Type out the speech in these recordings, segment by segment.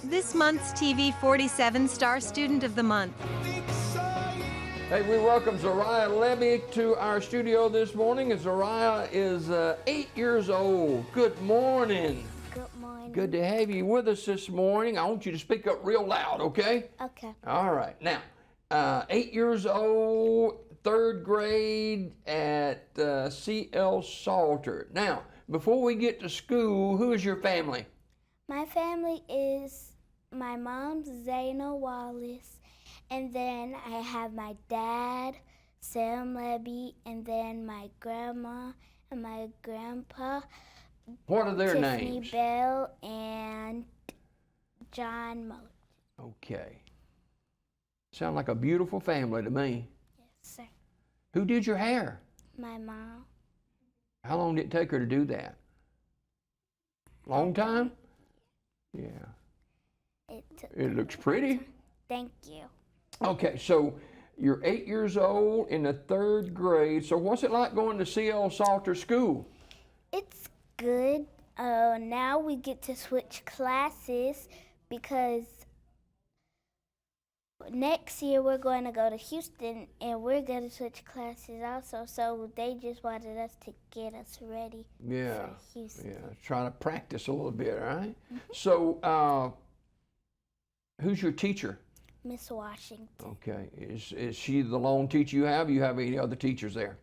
This month's TV 47 Star Student of the Month. Hey, we welcome Zariah Lebbie to our studio this morning. And Zariah is 8 years old. Good morning. Good morning. Good to have you with us this morning. I want you to speak up real loud, okay? Okay. All right. Now, 8 years old, third grade at C.L. Salter. Now, before we get to school, who is your family? My family is my mom's Zariah Wallace, and then I have my dad, Sam Lebbie, and then my grandma and my grandpa. What are their Tiffany names? Bell and John Moe. Okay. Sound like a beautiful family to me. Yes, sir. Who did your hair? My mom. How long did it take her to do that? Long time? Yeah. It looks pretty. Thank you. Okay, so you're 8 years old in the third grade. So what's it like going to C.L. Salter School? It's good. Now we get to switch classes because next year we're going to go to Houston and we're going to switch classes also. So they just wanted us to get us ready Yeah, for Houston. yeah, trying to practice a little bit, all right? So who's your teacher? Miss Washington. Okay, is she the lone teacher you have? You have any other teachers there?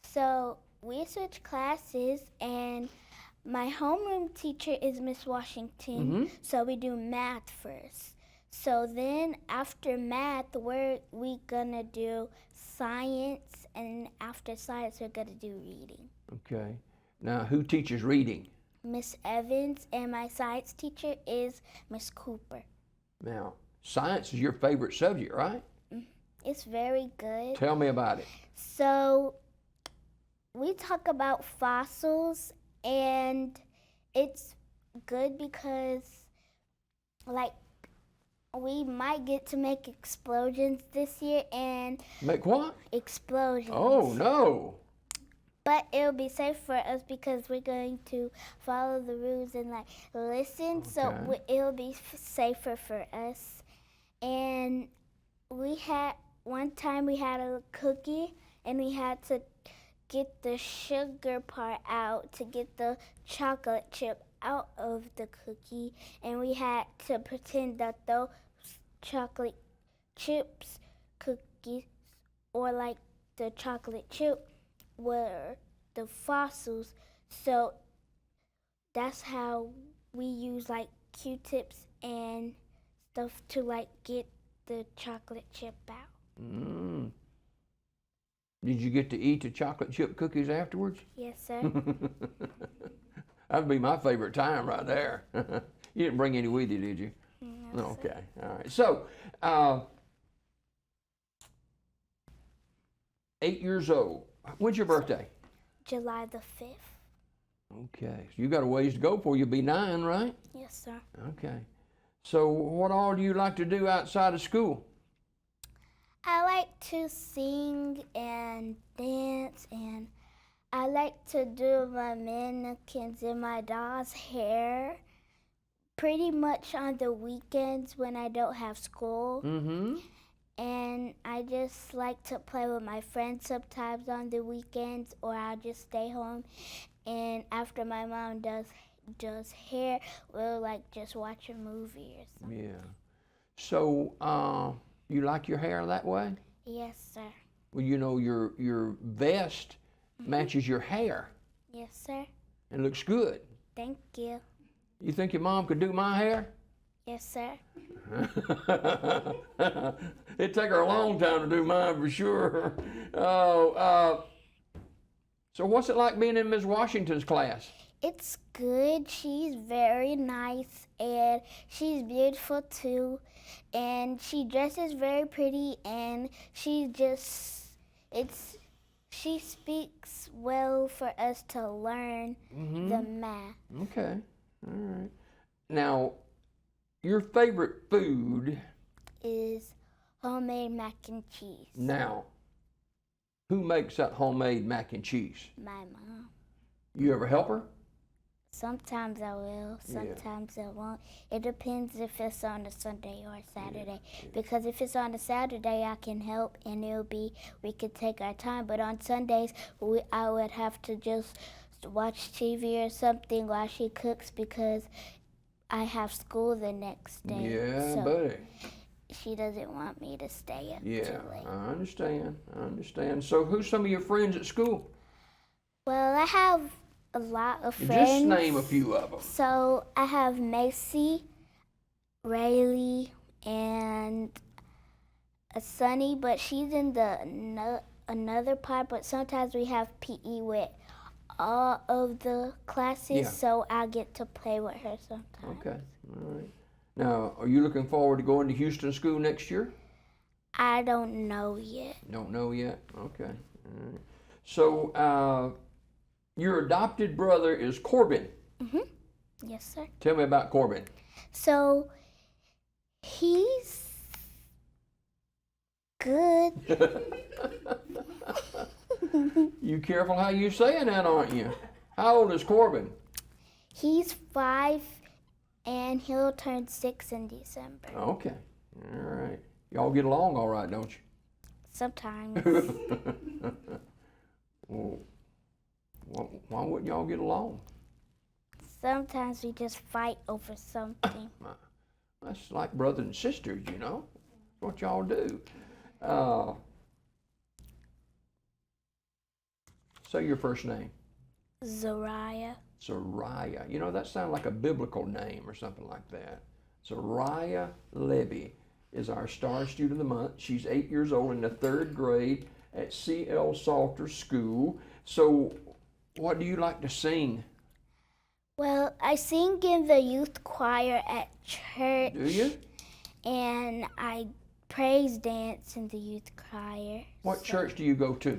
So we switch classes and my homeroom teacher is Miss Washington. So we do math first. So then after math, we gonna do science, and after science, we're gonna do reading. Okay. Now, who teaches reading? Miss Evans, and my science teacher is Miss Cooper. Now, science is your favorite subject, right? It's very good. Tell me about it. So we talk about fossils, and it's good because, like, we might get to make explosions this year and Make what? explosions. Oh, no. But it'll be safe for us because we're going to follow the rules and like listen. So Okay. it'll be safer for us. And one time we had a cookie and we had to get the sugar part out to get the chocolate chip out of the cookie, and we had to pretend that those chocolate chips cookies or like the chocolate chip were the fossils. So that's how we use like Q-tips and stuff to like get the chocolate chip out. Mm. Did you get to eat the chocolate chip cookies afterwards? Yes, sir. That'd be my favorite time right there. You didn't bring any with you, did you? No, Okay, all right. So, 8 years old. When's your birthday? July the 5th. Okay, so you got a ways to go before you'll be 9, right? Yes, sir. Okay. So what all do you like to do outside of school? I like to sing and dance, and I like to do my mannequins and my doll's hair pretty much on the weekends when I don't have school. Mm-hmm. And I just like to play with my friends sometimes on the weekends, or I'll just stay home. And after my mom does hair, we'll like just watch a movie or something. Yeah. So you like your hair that way? Yes, sir. Well, you know your vest matches your hair Yes, sir. and looks good. Thank you. You think your mom could do my hair? Yes, sir. It'd take her a long time to do mine for sure. Oh, so what's it like being in Ms. Washington's class? It's good. She's very nice and she's beautiful too. And she dresses very pretty, and she speaks well for us to learn the math. Okay, all right. Now, your favorite food? Is homemade mac and cheese. Now, who makes that homemade mac and cheese? My mom. You ever help her? Sometimes I will, sometimes I won't. It depends if it's on a Sunday or a Saturday. Because if it's on a Saturday, I can help and we could take our time. But on Sundays, I would have to just watch TV or something while she cooks because I have school the next day. Yeah, so buddy. She doesn't want me to stay up too late. I understand. So who's some of your friends at school? Well, I have a lot of friends. Just name a few of them. So I have Macy, Rayleigh, and Sunny, but she's in the another part. But sometimes we have PE with all of the classes, so I get to play with her sometimes. Okay, all right. Now, are you looking forward to going to Houston School next year? I don't know yet. Don't know yet? Okay. All right. So, your adopted brother is Corbin. Yes, sir. Tell me about Corbin. So, he's good. You careful how you saying that, aren't you? How old is Corbin? He's 5, and he'll turn 6 in December. Okay. All right. Y'all get along all right, don't you? Sometimes. Well, why wouldn't y'all get along? Sometimes we just fight over something. That's like brothers and sisters, you know. That's what y'all do. Say your first name. Zariah. Zariah. You know, that sounds like a biblical name or something like that. Zariah Lebbie is our Star Student of the Month. She's 8 years old in the 3rd grade at C.L. Salter School. So, what do you like to sing? Well, I sing in the youth choir at church. Do you? And I praise dance in the youth choir. What church do you go to?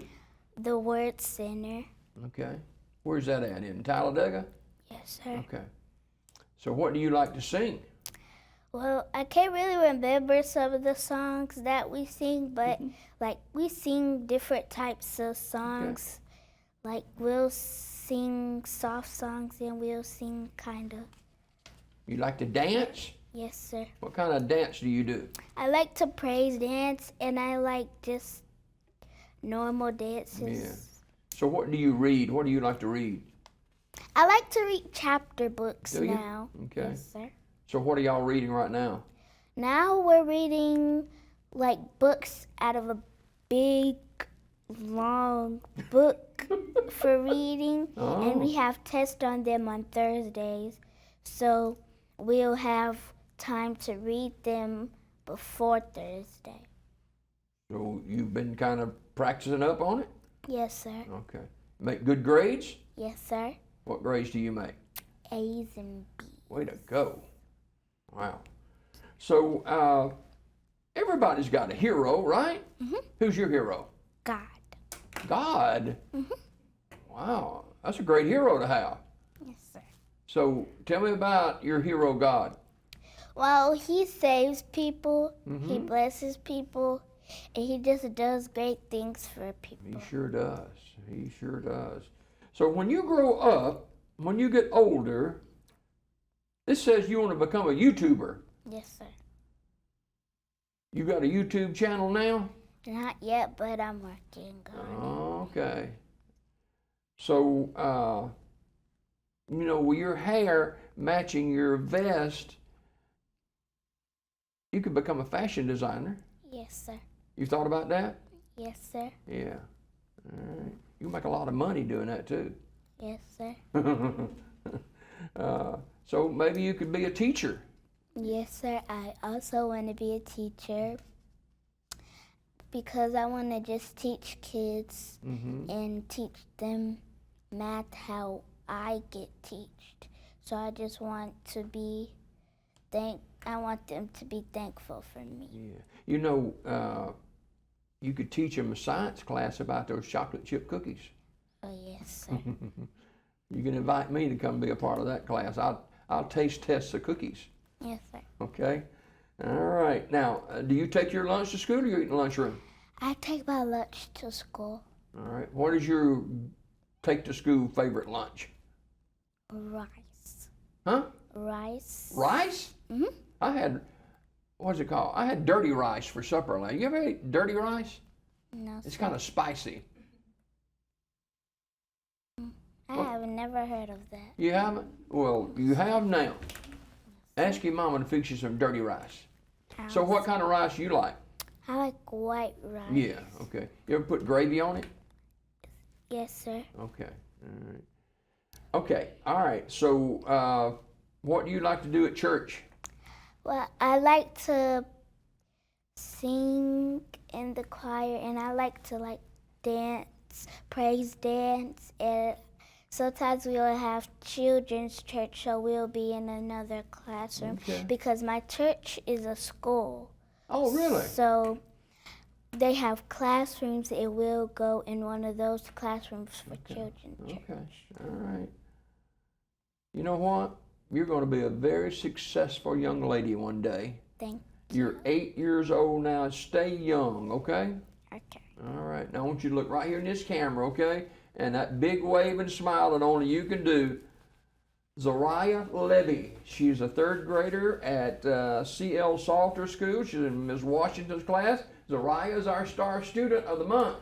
The Word Center. Okay. Where's that at? In Talladega? Yes, sir. Okay. So what do you like to sing? Well, I can't really remember some of the songs that we sing, but like we sing different types of songs. Okay. Like we'll sing soft songs and we'll sing kind of. You like to dance? Yes, sir. What kind of dance do you do? I like to praise dance and I like just normal dances. Yeah. So what do you read? What do you like to read? I like to read chapter books do you? now. Okay. Yes, sir. So what are y'all reading right now? Now we're reading like books out of a big, long book for reading. Oh. And we have tests on them on Thursdays. So we'll have time to read them before Thursday. So you've been kind of practicing up on it? Yes, sir. Okay. Make good grades? Yes, sir. What grades do you make? A's and B's. Way to go. Wow. So everybody's got a hero, right? Who's your hero? God. God? Wow. That's a great hero to have. Yes, sir. So tell me about your hero, God. Well, he saves people, he blesses people, and he just does great things for people. He sure does. He sure does. So when you grow up, when you get older, this says you want to become a YouTuber. Yes, sir. You got a YouTube channel now? Not yet, but I'm working on it. Okay. So, you know, with your hair matching your vest, you could become a fashion designer. Yes, sir. You thought about that? Yes, sir. Yeah. All right. You make a lot of money doing that too. Yes, sir. So maybe you could be a teacher. Yes, sir. I also want to be a teacher because I want to just teach kids and teach them math how I get taught. So I just want to be I want them to be thankful for me. Yeah. You know, you could teach them a science class about those chocolate chip cookies. Oh, yes, sir. You can invite me to come be a part of that class. I'll taste test the cookies. Yes, sir. Okay? All right. Now, do you take your lunch to school or you eat in the lunchroom? I take my lunch to school. All right. What is your take to school favorite lunch? Rice. Huh? Rice. Rice? Mhm. I had, what's it called? I had dirty rice for supper. Like, you ever ate dirty rice? No. It's sir. kind of spicy. I have never heard of that. You haven't? Well, you have now. Ask your mama to fix you some dirty rice. So what kind of rice you like? I like white rice. Yeah, okay. You ever put gravy on it? Yes, sir. Okay, all right. Okay, all right. So what do you like to do at church? Well, I like to sing in the choir, and I like to dance, praise dance, and sometimes we'll have children's church, so we'll be in another classroom because my church is a school. Oh, really? So they have classrooms, and we'll go in one of those classrooms for children's church. Okay, all right. You know what? You're going to be a very successful young lady one day. Thank You're 8 years old now. Stay young, okay? you. Okay. All right. Now I want you to look right here in this camera, okay? And that big waving smile that only you can do. Zariah Lebbie. She's a third grader at C.L. Salter School. She's in Ms. Washington's class. Zariah is our star student of the month.